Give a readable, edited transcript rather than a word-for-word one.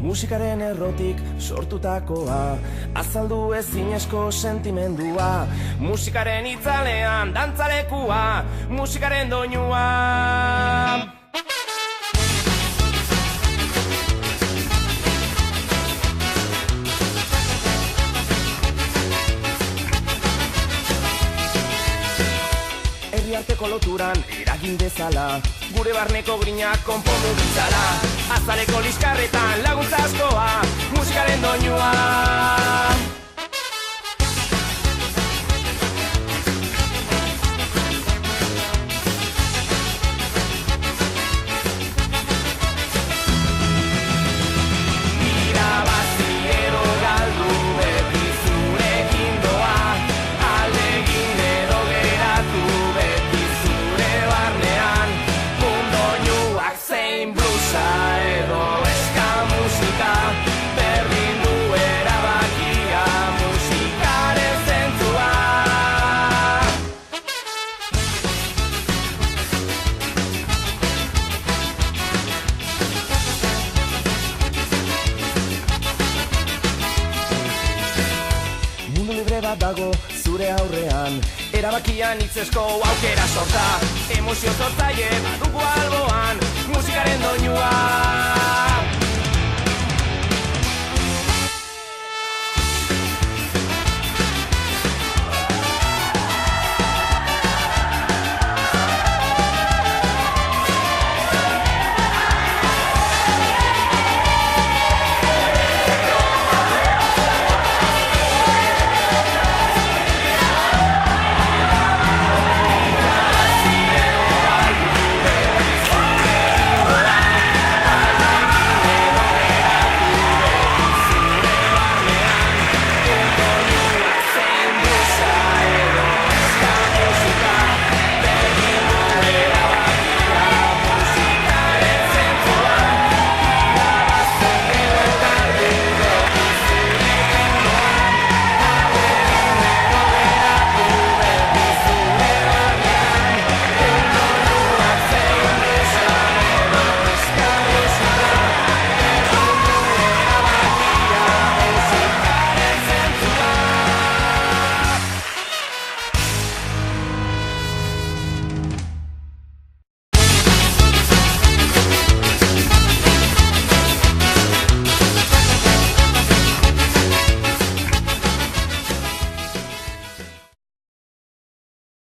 musikaren errotik sortutakoa, azaldu ezinezko sentimendua, musikaren itzalean dantzalekua, musikaren doinua. Herriarteko loturan eragin dezala, gure barneko grinak konpondu ditzala, azaleko liskarretan laguntza askoa, musikaren doinua. Dago zure aurrean, erabakian hitzesko aukera sorta, emozio sortzaile badugu alboan, musikaren doinua.